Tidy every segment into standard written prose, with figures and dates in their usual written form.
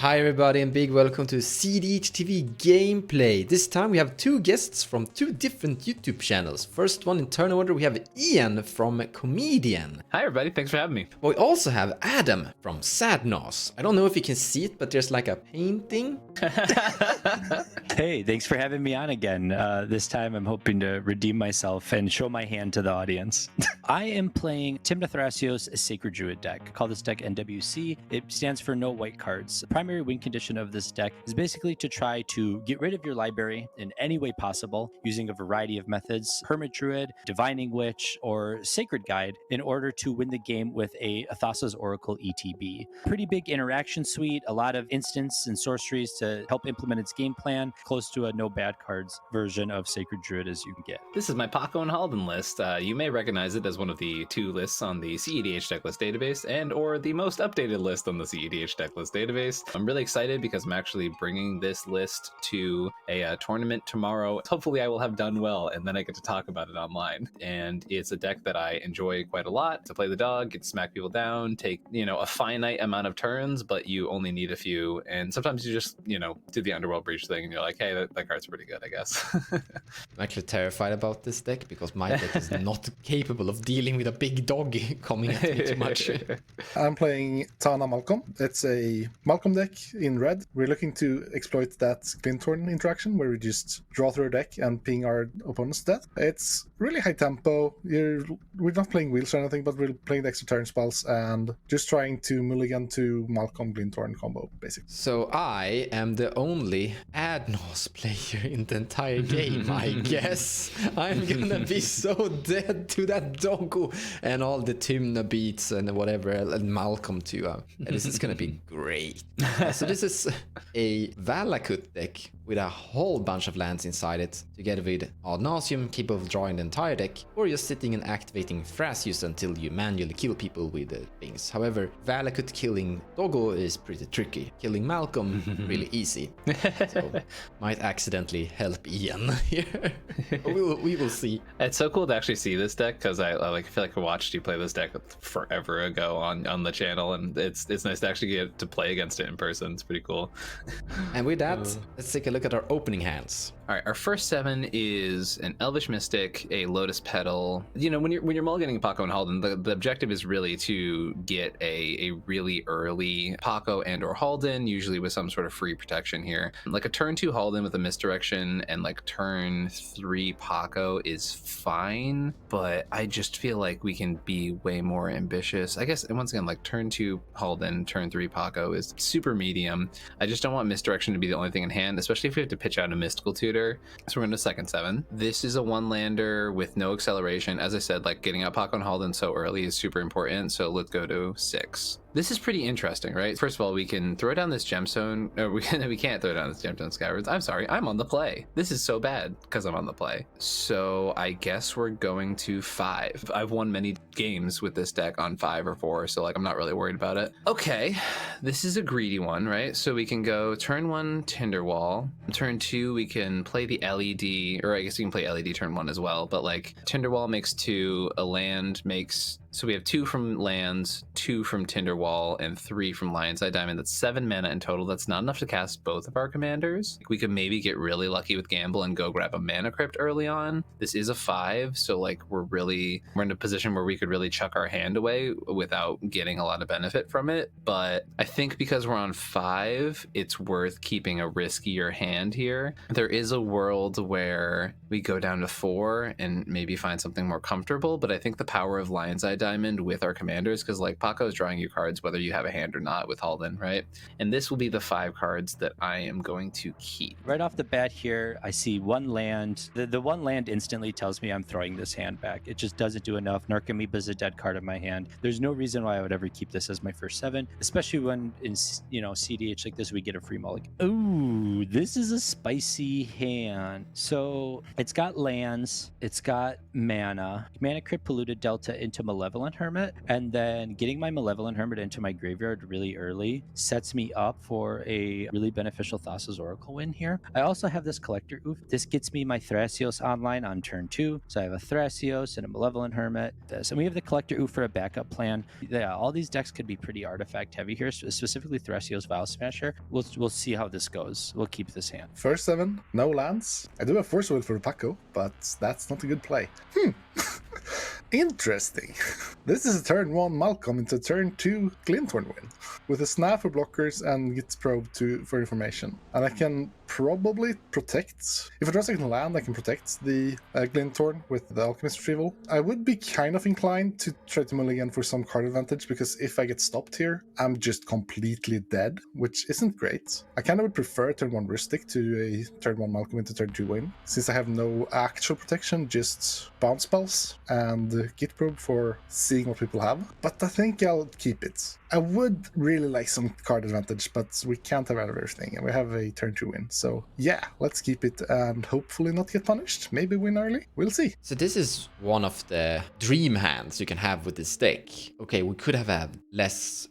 Hi everybody and big welcome to cEDH TV gameplay. This time we have two guests from two different YouTube channels. First one in turn order we have Ian from ComedIan. Hi everybody, thanks for having me. We also have Adam from Sad NAUS. I don't know if you can see it, but there's like a painting. Hey, thanks for having me on again. This time I'm hoping to redeem myself and show my hand to the audience. I am playing Tymna Thrasios Sacred Druid deck. Call this deck NWC. It stands for no white cards. The primary win condition of this deck is basically to try to get rid of your library in any way possible using a variety of methods, Hermit Druid, Divining Witch, or Sacred Guide in order to win the game with a Thassa's Oracle ETB. Pretty big interaction suite, a lot of instants and sorceries to help implement its game plan, close to a no bad cards version of Sacred Druid as you can get. This is my Paco and Halden list. You may recognize it as one of the two lists on the cEDH decklist database and or the most updated list on the cEDH decklist database. I'm really excited because I'm actually bringing this list to a tournament tomorrow. Hopefully I will have done well and then I get to talk about it online. And it's a deck that I enjoy quite a lot. To play the dog, get to smack people down, take, a finite amount of turns, but you only need a few. And sometimes you just, do the Underworld Breach thing and you're like, hey, that card's pretty good, I guess. I'm actually terrified about this deck because my deck is not capable of dealing with a big dog coming at me too much. I'm playing Tana Malcolm. It's a Malcolm deck in red. We're looking to exploit that Glinthorn interaction where we just draw through a deck and ping our opponent's death. It's really high tempo. We're not playing wheels or anything, but we're playing the extra turn spells and just trying to Mulligan to Malcolm Glinthorn combo, basically. So I am the only Sad NAUS player in the entire game, I guess. I'm gonna be so dead to that doggo and all the Tymna beats and whatever, and Malcolm too. This is gonna be great. So this is a valakut deck with a whole bunch of lands inside it, together with ad nauseam, capable of drawing the entire deck, or just sitting and activating Thrasios until you manually kill people with things. However, valakut killing doggo is pretty tricky. Killing Malcolm, really easy. So might accidentally help Ian here. we will see. It's so cool to actually see this deck because I feel like I watched you play this deck forever ago on the channel, and it's nice to actually get to play against it in person. It's pretty cool. And with that, let's take a look at our opening hands. All right, our first 7 is an Elvish Mystic, a Lotus Petal. When you're mulliganing Paco and Halden, the objective is really to get a really early Paco and or Halden, usually with some sort of free protection here. Like a turn 2 Halden with a misdirection and like turn 3 Paco is fine, but I just feel like we can be way more ambitious. I guess, and once again, like turn 2 Halden, turn 3 Paco is super medium. I just don't want misdirection to be the only thing in hand, especially if we have to pitch out a mystical tutor. So we're going to second 7. This is a 1-lander with no acceleration. As I said, like getting out Paco and Halden so early is super important. So let's go to 6. This is pretty interesting, right? First of all, we can throw down this gemstone, or we can't throw down this gemstone skywards. I'm sorry, I'm on the play. This is so bad because I'm on the play. So I guess we're going to 5. I've won many games with this deck on 5 or 4, so like I'm not really worried about it. Okay, this is a greedy one, right? So we can go turn 1 Tinderwall. Turn 2 we can play the LED, or I guess you can play LED turn 1 as well, but like Tinderwall makes 2, a land makes... So we have 2 from lands, 2 from Tinderwall, and 3 from Lion's Eye Diamond. That's 7 mana in total. That's not enough to cast both of our commanders. We could maybe get really lucky with Gamble and go grab a Mana Crypt early on. This is a 5, so like we're in a position where we could really chuck our hand away without getting a lot of benefit from it. But I think because we're on 5, it's worth keeping a riskier hand here. There is a world where we go down to 4 and maybe find something more comfortable, but I think the power of Lion's Eye Diamond with our commanders, because like Paco is drawing you cards whether you have a hand or not with Halden, right? And this will be the 5 cards that I am going to keep. Right off the bat here, I see 1 land. The 1 land instantly tells me I'm throwing this hand back. It just doesn't do enough. Narcomoeba is a dead card in my hand. There's no reason why I would ever keep this as my first 7, especially when in cEDH like this we get a free mulligan. Ooh, this is a spicy hand. So it's got lands, it's got mana Crypt, Polluted Delta into Malevolence. Malevolent Hermit, and then getting my Malevolent Hermit into my graveyard really early sets me up for a really beneficial Thassa's Oracle win here. I also have this Collector Oof. This gets me my Thrasios online on turn 2. So I have a Thrasios and a Malevolent Hermit. And we have the Collector Oof for a backup plan. Yeah, all these decks could be pretty artifact heavy here, specifically Thrasios Vow Smasher. We'll see how this goes. We'll keep this hand. First 7, no lands. I do have Force Will for Pako, but that's not a good play. Interesting. This is a turn 1 Malcolm into turn 2 Glinthorn win, with a Snap for blockers and Git Probe for information. And I can probably protect, if I draw a second land, I can protect the Glinthorn with the Alchemist Retrieval. I would be kind of inclined to try to Mulligan for some card advantage, because if I get stopped here, I'm just completely dead, which isn't great. I kind of would prefer turn 1 Rustic to a turn 1 Malcolm into turn 2 win, since I have no actual protection, just bounce spells and Git Probe for seeing what people have. But I think I'll keep it. I would really like some card advantage, but we can't have everything, and we have a turn 2 win. So yeah, let's keep it and hopefully not get punished. Maybe win early. We'll see. So this is one of the dream hands you can have with this deck. Okay, we could have had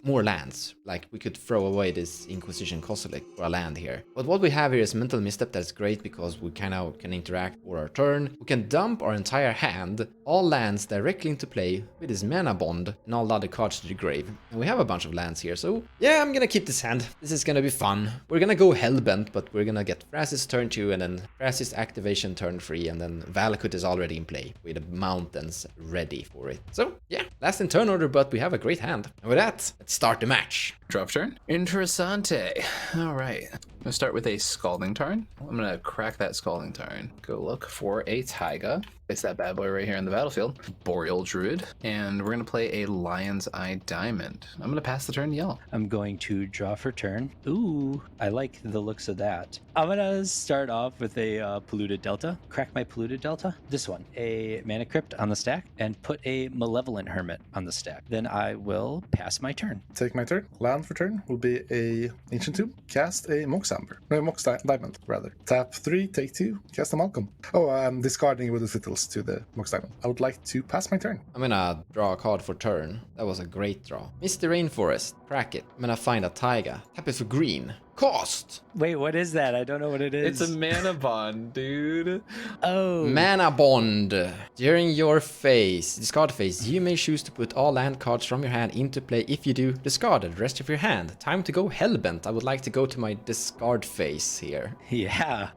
more lands. Like we could throw away this Inquisition Kozilek for a land here. But what we have here is Mental Misstep. That's great because we kind of can interact for our turn. We can dump our entire hand, all lands directly into play with his Mana Bond and all the other cards to the grave. And we have a bunch of lands here. So yeah, I'm gonna keep this hand. This is gonna be fun. We're gonna go Hellbent, but we're gonna get Thrasios turn 2 and then Thrasios activation turn 3, and then Valakut is already in play with the mountains ready for it. So yeah, last in turn order, but we have a great hand. And with that, let's start the match. Drop turn. Interessante. All right. I'm gonna start with a Scalding Tarn. I'm gonna crack that Scalding Tarn. Go look for a Taiga. It's that bad boy right here in the battlefield. Boreal Druid. And we're gonna play a Lion's Eye Diamond. I'm gonna pass the turn to y'all. I'm going to draw for turn. Ooh, I like the looks of that. I'm gonna start off with a Polluted Delta. Crack my Polluted Delta. This one. A Mana Crypt on the stack. And put a Malevolent Hermit on the stack. Then I will pass my turn. Take my turn. Land for turn will be a Ancient Tomb. Cast a Mox Amber. No, Mox Diamond, rather. Tap 3, take 2, cast a Malcolm. Oh, I'm discarding Wooded Fiddles to the Mox Diamond. I would like to pass my turn. I'm gonna draw a card for turn. That was a great draw. Misty Rainforest. Crack it. I'm gonna find a Taiga. Tap it for green. Cost! Wait, what is that? I don't know what it is. It's a Mana Bond, dude. Oh. Mana Bond. During your phase, discard phase, you may choose to put all land cards from your hand into play. If you do, discard the rest of your hand. Time to go Hellbent. I would like to go to my discard phase here. Yeah.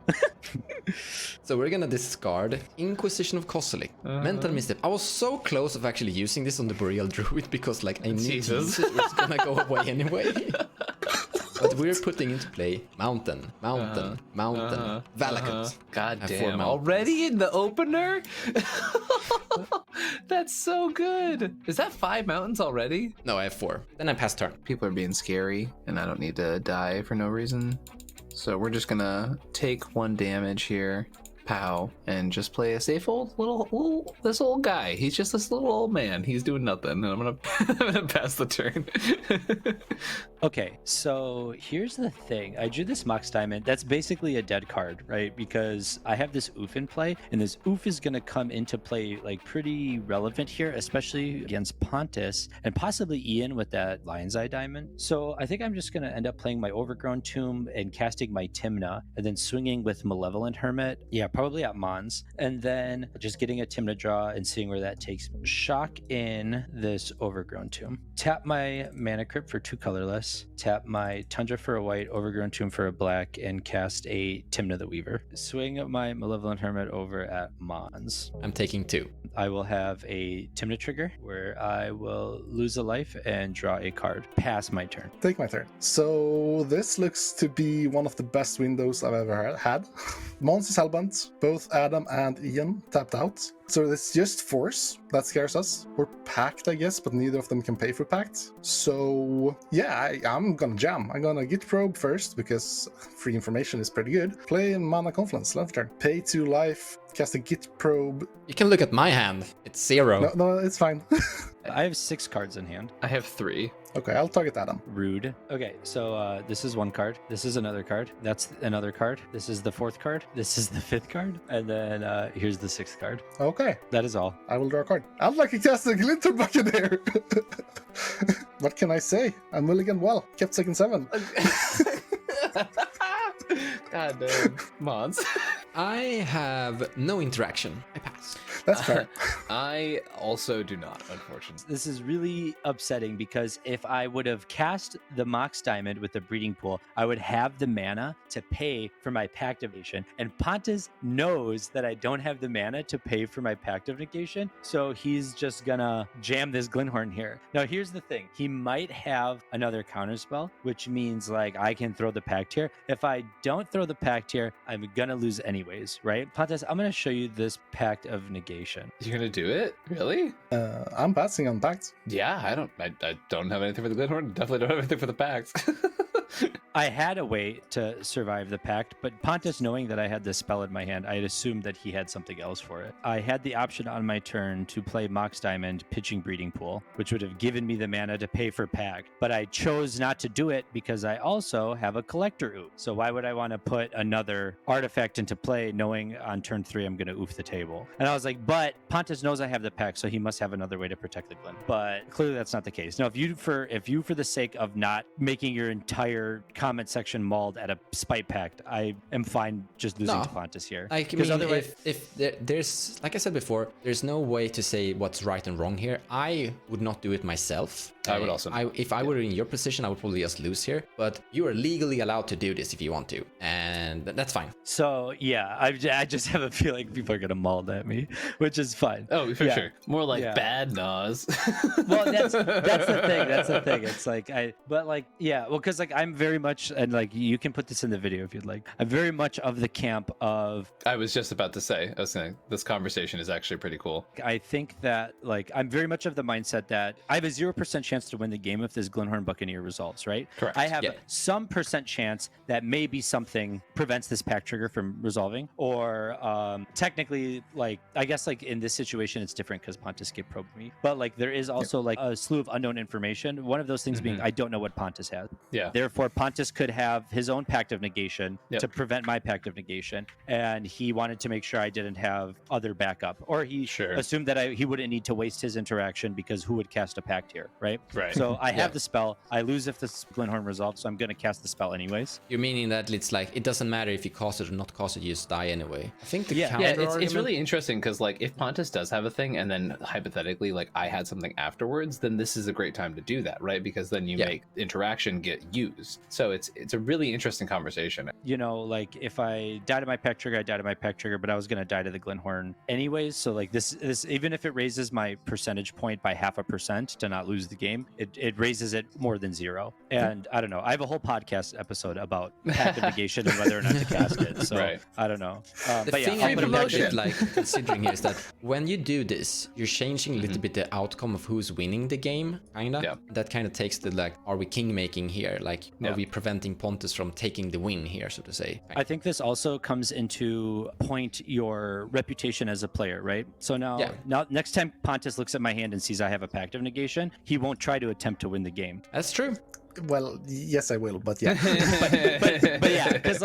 So we're gonna discard Inquisition of Kozilek. Mental Misstep. I was so close of actually using this on the Boreal Druid because like I knew Jesus. it was gonna go away anyway. But we're putting into play Mountain, Valakut. God I have 4 damn, mountains. already in the opener? That's so good. Is that 5 mountains already? No, I have 4. Then I pass turn. People are being scary, and I don't need to die for no reason. So we're just gonna take 1 damage here. Pow, and just play a safe this old guy. He's just this little old man. He's doing nothing, and I'm gonna pass the turn. Okay, so here's the thing. I drew this Mox Diamond. That's basically a dead card, right? Because I have this Oof in play, and this Oof is gonna come into play like pretty relevant here, especially against Pontus and possibly Ian with that Lion's Eye Diamond. So I think I'm just gonna end up playing my Overgrown Tomb and casting my Tymna, and then swinging with Malevolent Hermit. Yeah, probably at Mons, and then just getting a Tymna draw and seeing where that takes me. Shock in this Overgrown Tomb. Tap my Mana Crypt for 2 colorless. Tap my Tundra for a white, Overgrown Tomb for a black, and cast a Tymna the Weaver. Swing my Malevolent Hermit over at Mons. I'm taking 2. I will have a Tymna trigger where I will lose a life and draw a card. Pass my turn. Take my turn. So this looks to be one of the best windows I've ever had. Mons is Hellbent. Both Adam and Ian tapped out. So it's just Force that scares us. Or Pact, I guess, but neither of them can pay for Pact. So yeah, I'm gonna jam. I'm gonna Git Probe first because free information is pretty good. Play Mana Confluence, left turn. Pay 2 life, cast a Git Probe. You can look at my hand. It's 0. No, it's fine. I have 6 cards in hand. I have 3. Okay, I'll target Adam. Rude. Okay, so this is 1 card. This is another card. That's another card. This is the 4th card. This is the 5th card. And then here's the 6th card. Okay. Okay, That is all. I will draw a card. I'd like to cast a Glitter Buccaneer. What can I say? I'm Mulligan well. Kept second 7. God damn. Mons. I have no interaction. I pass. That's fair. I also do not, unfortunately. This is really upsetting because if I would have cast the Mox Diamond with the Breeding Pool, I would have the mana to pay for my Pact of Negation. And Pontus knows that I don't have the mana to pay for my Pact of Negation, so he's just gonna jam this Glenhorn here. Now, here's the thing. He might have another counterspell, which means like I can throw the Pact here. If I don't throw the Pact here, I'm gonna lose anyways, right? Pontus, I'm gonna show you this Pact of Negation. You're gonna do it? Really? I'm passing on Pact. Yeah, I don't have anything for the Glenhorn. Definitely don't have anything for the Pact. I had a way to survive the pact, but Pontus, knowing that I had this spell in my hand, I had assumed that he had something else for it. I had the option on my turn to play Mox Diamond, pitching Breeding Pool, which would have given me the mana to pay for pact, but I chose not to do it because I also have a Collector Oof. So why would I want to put another artifact into play knowing on turn 3 I'm going to oof the table? And I was like, but Pontus knows I have the pact, so he must have another way to protect the Glen. But clearly that's not the case. Now, if you for the sake of not making your entire comment section mauled at a spite pact, I am fine just losing to Pontus here. I mean, if there's, like I said before, there's no way to say what's right and wrong here. I would not do it myself. I would also. If I were in your position, I would probably just lose here. But you are legally allowed to do this if you want to, and that's fine. So yeah, I just have a feeling people are gonna maul at me, which is fine. Oh, for sure. More like bad NAUS. Well, that's the thing. That's the thing. It's like because like I'm very much, and like you can put this in the video if you'd like. I'm very much of the camp of. I was just about to say. I was saying this conversation is actually pretty cool. I think that like I'm very much of the mindset that I have a 0% chance to win the game if this Glenhorn Buccaneer resolves. Right. Correct. I have some percent chance that maybe something prevents this pact trigger from resolving, or technically, like I guess like in this situation it's different because Pontus skip probed me, but like there is also like a slew of unknown information. One of those things being I don't know what Pontus has. Yeah. Therefore, Pontus could have his own pact of negation to prevent my pact of negation, and he wanted to make sure I didn't have other backup, or he assumed that he wouldn't need to waste his interaction because who would cast a pact here, right? Right. So I have the spell. I lose if this Glenhorn resolves, so I'm going to cast the spell anyways. You're meaning that it's like it doesn't matter if you cast it or not cast it, you just die anyway. I think the counter it's really interesting because like if Pontus does have a thing and then hypothetically like I had something afterwards, then this is a great time to do that, right? Because then you make interaction get used. So it's a really interesting conversation. You know, like if I died to my pact trigger, I died to my pact trigger, but I was going to die to the Glenhorn anyways. So like this even if it raises my percentage point by 0.5% to not lose the game, it raises it more than 0. And I don't know. I have a whole podcast episode about pact of negation and whether or not to cast it. So I don't know. The thing I'm a little bit like considering here is that when you do this, you're changing a little bit the outcome of who's winning the game, kinda. Yeah. That kind of takes the like, are we king making here? Like, are we preventing Pontus from taking the win here, so to say? I think this also comes into point your reputation as a player, right? So now next time Pontus looks at my hand and sees I have a pact of negation, he won't try to attempt to win the game. That's true. Well, yes, I will, but yeah. but yeah, because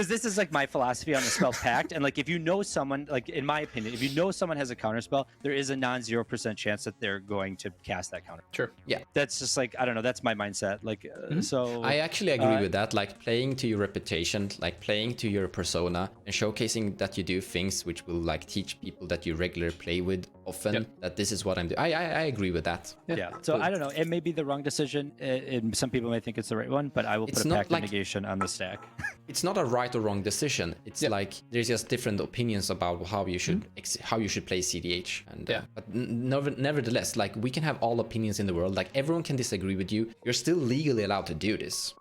this is like my philosophy on the spell pact, and like if you know someone, like in my opinion, if you know someone has a counterspell, there is a non-0% chance that they're going to cast that counter. Sure. Yeah. That's just like I don't know. That's my mindset. Like so. I actually agree with that. Like playing to your reputation, like playing to your persona, and showcasing that you do things which will like teach people that you regularly play with often that this is what I'm doing. I agree with that. Yeah. So I don't know. It may be the wrong decision. And some people may think it's the right one, but I will put a pact of negation on the stack. It's not a right or wrong decision. It's like there's just different opinions about how you should play CEDH. And but nevertheless, like we can have all opinions in the world. Like everyone can disagree with you. You're still legally allowed to do this.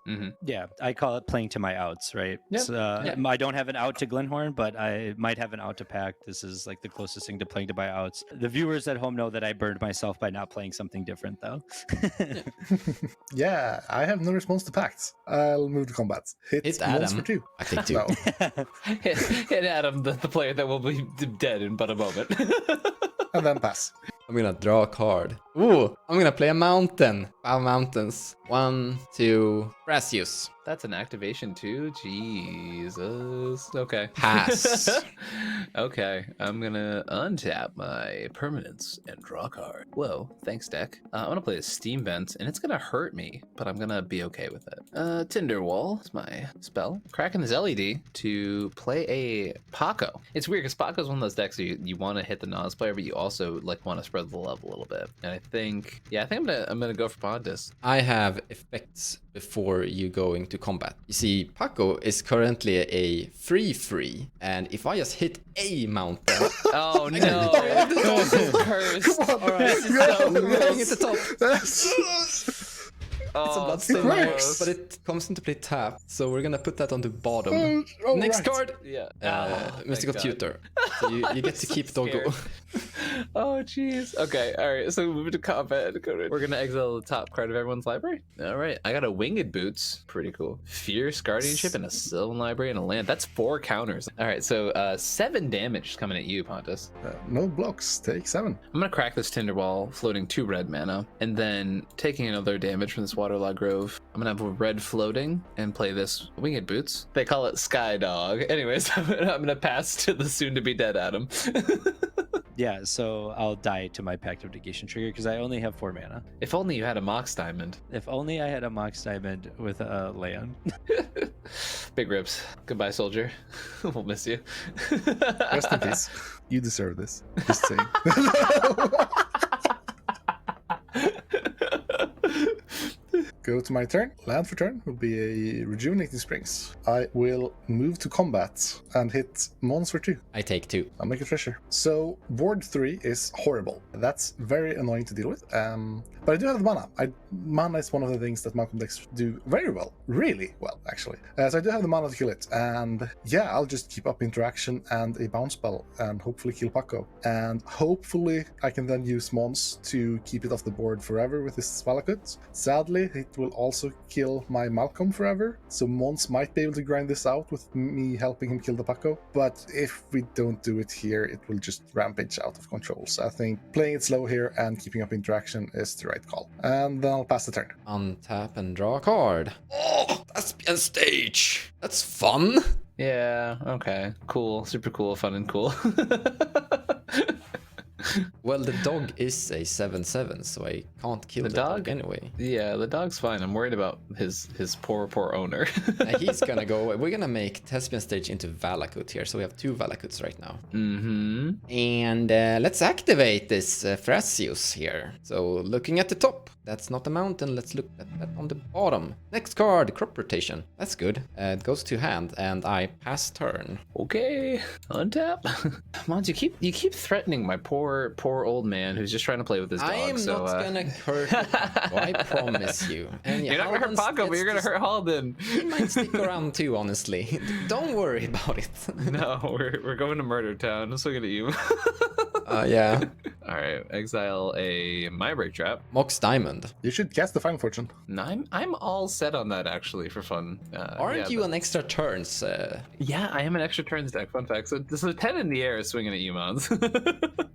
Yeah, I call it playing to my outs, right? Yeah. So, I don't have an out to Glenhorn, but I might have an out to pact. This is like the closest thing to playing to my outs. The viewers at home know that I burned myself by not playing something different, though. Yeah, I have no response to pacts. I'll move to combat. Hit Adam for 2. I think 2. No. Hit Adam, the player that will be dead in but a moment. And then pass. I'm gonna draw a card. Ooh, I'm gonna play a mountain. Wow, mountains. 1, 2, Thrasios. That's an activation too? Jesus. Okay. Pass. Okay, I'm gonna untap my permanents and draw a card. Whoa, thanks deck. I'm gonna play a Steam Vent, and it's gonna hurt me, but I'm gonna be okay with it. Tinder Wall is my spell. Cracking this LED to play a Pako. It's weird, because Pako's one of those decks you want to hit the NAUS player, but you also like want to spread the love a little bit. And I think I'm gonna go for Pontus. I have effects before you going to combat. You see, Pako is currently a free, and if I just hit a mountain, Oh no, this is cursed. Come on, This is go. so going at the top. Yes. It's a Oh, bloodstain, it works. but it comes into play tapped, so we're gonna put that on the bottom. Oh, Next right. card, yeah. Mystical thank God. Tutor. So you get to So keep Doggo. scared. Oh jeez. Okay. All right. So moving to combat. We're gonna exile the top card of everyone's library. All right. I got a Winged Boots. Pretty cool. Fierce Guardianship and a Sylvan Library and a land. That's 4 counters. All right. So 7 damage coming at you, Pontus. No blocks. Take 7. I'm gonna crack this Tinder Wall, floating 2 red mana, and then taking another damage from this Waterlog Grove. I'm gonna have a red floating and play this Winged Boots. They call it Sky Dog. Anyways, I'm gonna pass to the soon-to-be dead Adam. Yeah, so I'll die to my Pact of Negation trigger because I only have 4 mana. If only you had a Mox Diamond. If only I had a Mox Diamond with a land. Big rips. Goodbye, soldier. We'll miss you. Rest in peace. You deserve this. Just saying. Go to my turn. Land for turn will be a Rejuvenating Springs. I will move to combat and hit Mons for 2. I take 2. I'll make a treasure. So board 3 is horrible. That's very annoying to deal with. But I do have the mana. Mana is one of the things that Malcolm decks do very well. Really well, actually. So I do have the mana to kill it. And yeah, I'll just keep up interaction and a bounce spell and hopefully kill Pako. And hopefully I can then use Mons to keep it off the board forever with this valakut. Sadly, it will also kill my Malcolm forever. So Mons might be able to grind this out with me helping him kill the Pako. But if we don't do it here, it will just rampage out of control. So I think playing it slow here and keeping up interaction is the right call. And then I'll pass the turn. Untap and draw a card. Oh, that's a stage. That's fun. Yeah, okay. Cool. Super cool, fun and cool. Well, the dog is a 7/7, so I can't kill the dog anyway. Yeah, the dog's fine. I'm worried about his poor owner. He's gonna go away. We're gonna make Thespian Stage into Valakut here, so we have 2 Valakuts right now. Mm-hmm. And let's activate this Thrasios here. So looking at the top, that's not a mountain. Let's look at that on the bottom. Next card, crop rotation. That's good. It goes to hand, and I pass turn. Okay, untap. Mons, you keep threatening my poor old man who's just trying to play with his dog. I am so, not gonna hurt Pako, I promise you. And You're not gonna hurt Paco, but you're gonna hurt Halden. He might stick around too, honestly. Don't worry about it. No, we're going to Murder Town. I'm still gonna you. Yeah. All right, exile a My Break Trap. Mox Diamond. You should cast the Final Fortune. No, I'm all set on that actually for fun. Aren't yeah, you on extra turns? Yeah, I am an extra turns deck. Fun fact. So this is 10 in the air is swinging at you, Mons.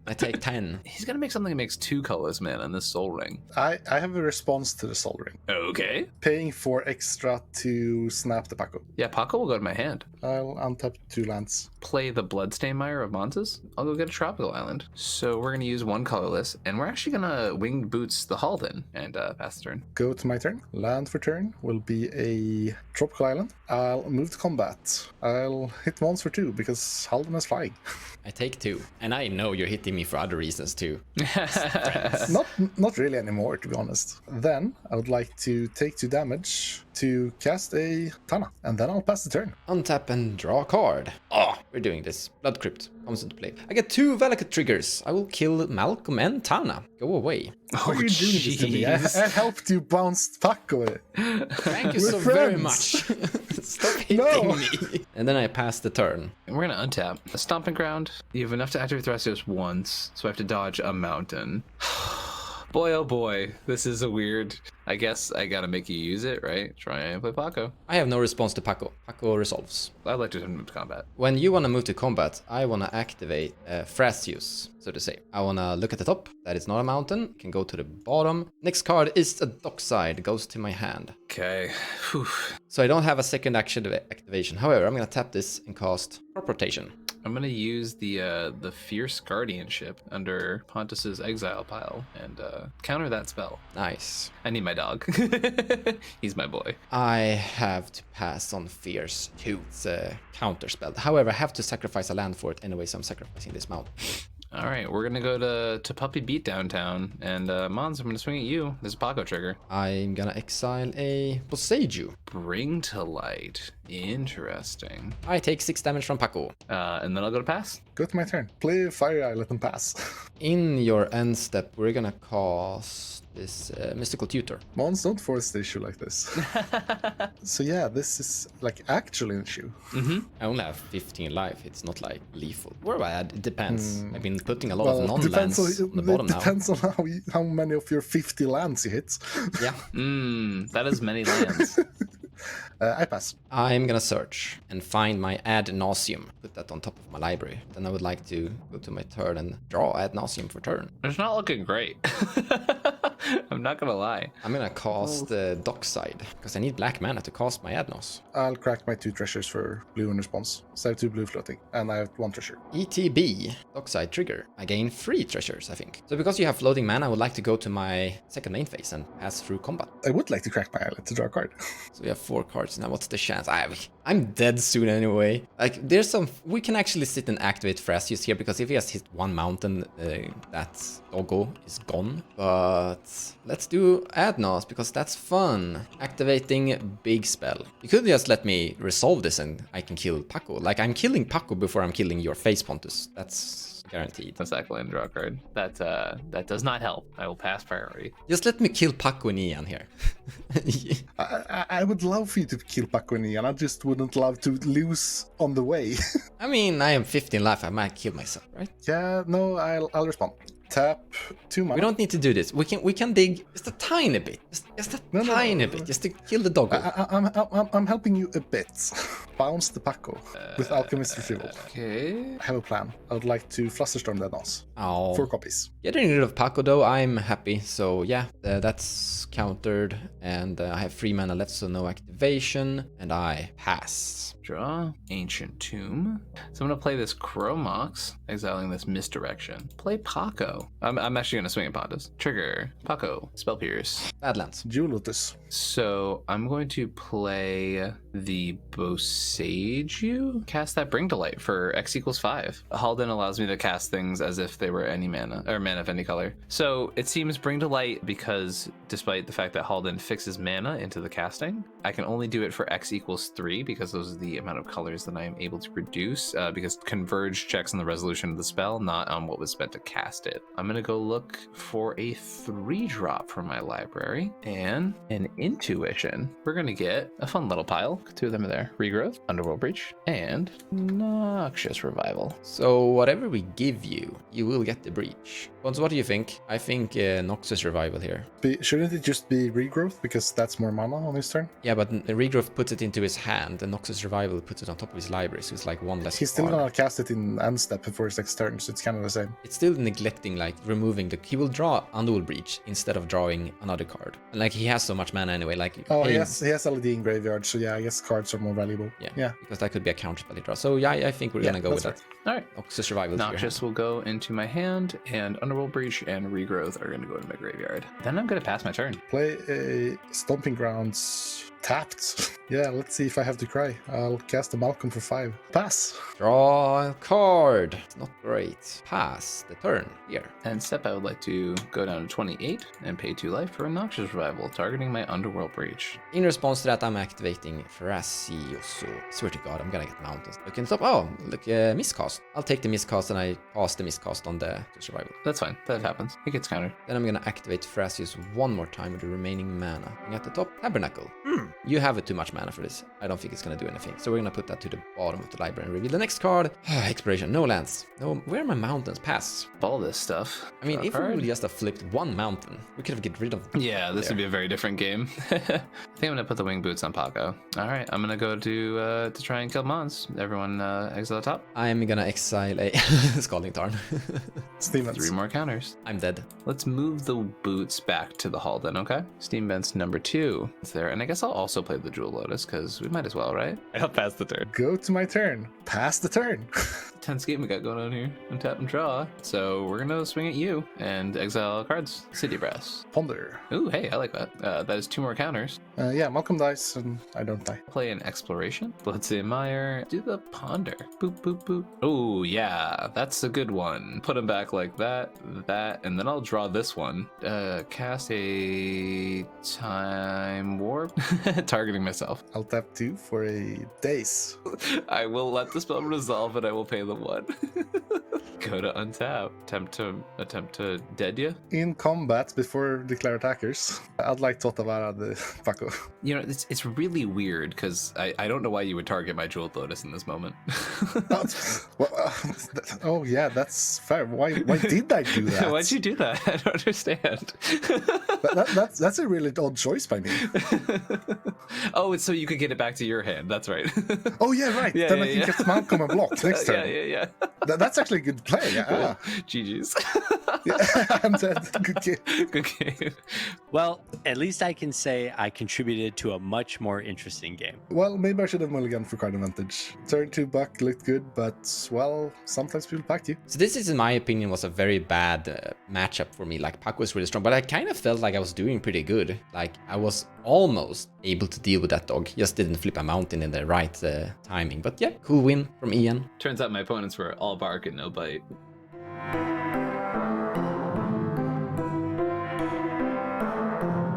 I take 10. He's gonna make something that makes 2 colors, man, on this Soul Ring. I have a response to the Soul Ring. Okay. Paying 4 extra to snap the Pako. Yeah, Paco will go to my hand. I'll untap 2 lands. Play the Bloodstain Mire of Montes. I'll go get a tropical island. So we're gonna use 1 colorless, and we're actually gonna Winged Boots the Halden and pass the turn. Go to my turn. Land for turn will be a tropical island. I'll move to combat. I'll hit Mons for 2 because Halden is flying. I take 2. And I know you're hitting me for other reasons too. Not really anymore, to be honest. Then I would like to take 2 damage to cast a Tana, and then I'll pass the turn. Untap and draw a card. Oh, we're doing this. Blood Crypt comes into play. I get 2 Valakut triggers. I will kill Malcolm and Tana. Go away. Why are you doing this to me? I helped you bounce Pako. Thank you We're so very friends. much. Stop hitting No. me. And then I pass the turn. And we're gonna untap a Stomping Ground. You have enough to activate Thrasios once, so I have to dodge a mountain. Boy, oh boy, this is a weird. I guess I gotta make you use it, right? Try and play Pako. I have no response to Pako. Pako resolves. I'd like to move to combat. When you want to move to combat, I want to activate Thrasios, so to say. I want to look at the top. That is not a mountain. Can go to the bottom. Next card is a dockside. Goes to my hand. Okay. Whew. So I don't have a second action activation. However, I'm going to tap this and cast Crop Rotation. I'm gonna use the Fierce Guardianship under Pontus's exile pile and counter that spell. Nice. I need my dog. He's my boy. I have to pass on Fierce too. It's a counter spell. However, I have to sacrifice a land for it anyway, so I'm sacrificing this mountain. All right, we're gonna go to Puppy Beat Downtown, and Mons, I'm gonna swing at you. There's a Pako trigger. I'm gonna exile a Poseiju. Bring to Light. Interesting. I take 6 damage from Pako. And then I'll go to pass. Go to my turn. Play Fire Islet and pass. In your end step, we're gonna cast this Mystical Tutor. Mons, don't force the issue like this. So yeah, this is like actually an issue. I only have 15 life. It's not like lethal. Or bad. It depends. I've been putting a lot Well, of it depends non-lands on, on the bottom it depends on how many of your 50 lands you hit. now. Yeah. That is many lands. I pass. I'm gonna search and find my Ad Nauseum. Put that on top of my library. Then I would like to go to my turn and draw Ad Nauseum for turn. It's not looking great. I'm not gonna lie. I'm gonna cast the Dockside, because I need black mana to cast my Ad Naus. I'll crack my 2 treasures for blue in response. So I have 2 blue floating, and I have 1 treasure. ETB, Dockside trigger. I gain 3 treasures, I think. So because you have floating mana, I would like to go to my second main phase and pass through combat. I would like to crack my islet to draw a card. So we have 4 cards now. What's the chance? I'm dead soon anyway. Like, there's some... We can actually sit and activate Thrasios here, because if he has hit 1 mountain, that doggo is gone. But let's do Ad Naus, because that's fun. Activating big spell. You could just let me resolve this and I can kill Pako. Like, I'm killing Pako before I'm killing your face, Pontus. That's guaranteed. That's actually a draw card. That does not help. I will pass priority. Just let me kill Pako and Ian here. I would love for you to kill Paco and Ian. I just wouldn't love to lose on the way. I mean, I am 15 life. I might kill myself, right? Yeah, no, I'll respond. Tap 2 mana. We don't need to do this. We can dig just a tiny bit. Just a tiny bit. Just to kill the doggo. I'm helping you a bit. Bounce the Paco with Alchemist Retrieval. Okay. I have a plan. I would like to Flusterstorm that NAS. Oh. 4 copies. Getting rid of Pako though, I'm happy. So yeah, that's countered. And I have 3 mana left, so no activation. And I pass. Draw Ancient Tomb. So I'm gonna play this Chromox, exiling this Misdirection. Play Pako. I'm actually gonna swing at Pontus. Trigger Pako. Spell Pierce. Badlands. Jewel Lotus. So I'm going to play the Boseiju. Cast that Bring to Light for X equals 5. Halden allows me to cast things as if they were any mana, or mana of any color. So it seems Bring to Light, because despite the fact that Halden fixes mana into the casting, I can only do it for X equals 3, because those are the amount of colors that I am able to produce, because Converge checks on the resolution of the spell, not on what was spent to cast it. I'm gonna go look for a 3-drop from my library and an Intuition. We're gonna get a fun little pile. 2 of them are there. Regrowth, Underworld Breach, and Noxious Revival. So whatever we give you, you will get the breach. Bonds, what do you think? I think Noxus Revival here. Shouldn't it just be Regrowth, because that's more mana on his turn? Yeah, but Regrowth puts it into his hand, and Noxus Revival puts it on top of his library, so it's like 1 less He's still card. gonna cast it in end step before his next turn, so it's kind of the same. It's still neglecting, like, removing the... He will draw Underworld Breach instead of drawing another card. And, like, he has so much mana anyway, like... Oh, hey, he has LED in graveyard, so yeah, I guess cards are more valuable. Yeah, because that could be a counter spell he draws. So yeah, I think we're gonna go with that's that. All right. Noxus Revival. Noxious will go into my hand, and Underworld Breach and Regrowth are gonna go into my graveyard. Then I'm gonna pass my turn. Play a Stomping Grounds tapped. Yeah, let's see if I have to cry. I'll cast a Malcolm for 5. Pass. Draw a card. It's not great. Pass the turn here. And step, I would like to go down to 28 and pay 2 life for a Noxious Revival, targeting my Underworld Breach. In response to that, I'm activating Thrasios. So, swear to God, I'm gonna get mountains. Look in the top. Oh, look, miscast. I'll take the miscast and I cast the miscast on the survival. That's fine. That happens. It gets countered. Then I'm gonna activate Thrasios 1 more time with the remaining mana. And at the top, Tabernacle. You have too much mana for this. I don't think it's gonna do anything. So we're gonna put that to the bottom of the library and reveal the next card. Exploration, no lands. No, where are my mountains? Pass. All this stuff. I mean, Draw a if we card. would just have flipped one mountain, we could have get rid of. Yeah, this there. would be a very different game. I think I'm gonna put the wing boots on Pako. All right, I'm gonna go to try and kill mons. Everyone, exile top. I'm gonna exile a Scalding Tarn. Steam vents. 3 more counters. I'm dead. Let's move the boots back to the Halden, okay? Steam vents number 2. It's there, and I guess I'll also play the Jewel Lotus because we might as well, right? I'll pass the turn. Go to my turn. Pass the turn. Tense game we got going on here. Untap and draw. So we're gonna swing at you and exile cards. City Brass. Ponder. Ooh, hey, I like that. That is 2 more counters. Yeah, Malcolm dies and I don't die. Play an exploration. Let's admire. Do the ponder. Boop, boop, boop. Oh, yeah, that's a good one. Put him back like that, and then I'll draw this one. Cast a time warp. Targeting myself. I'll tap 2 for a daze. I will let the spell resolve and I will pay the 1. Go to untap. Attempt to dead you. In combat, before declare attackers, I'd like Totavara the Pako. You know, it's really weird because I don't know why you would target my Jeweled Lotus in this moment. Oh yeah, that's fair. Why did I do that? Why'd you do that? I don't understand. That's a really odd choice by me. Oh, it's so you could get it back to your hand. That's right. Oh yeah, right. Yeah, Then yeah, I can yeah. get Malcolm and block next turn. Yeah. That's actually a good play. Yeah. GG's. Yeah. I'm dead. Good game. Good game. Well, at least I can say I contributed to a much more interesting game. Well, maybe I should have Mulligan for card advantage. Turn 2 Buck looked good, but well, sometimes people pack you. So this is, in my opinion, was a very bad matchup for me. Like, Paco was really strong, but I kind of felt like I was doing pretty good. Like, I was almost able to deal with that dog. Just didn't flip a mountain in the right timing. But yeah, cool win from Ian. Turns out my opponents were all bark and no bite.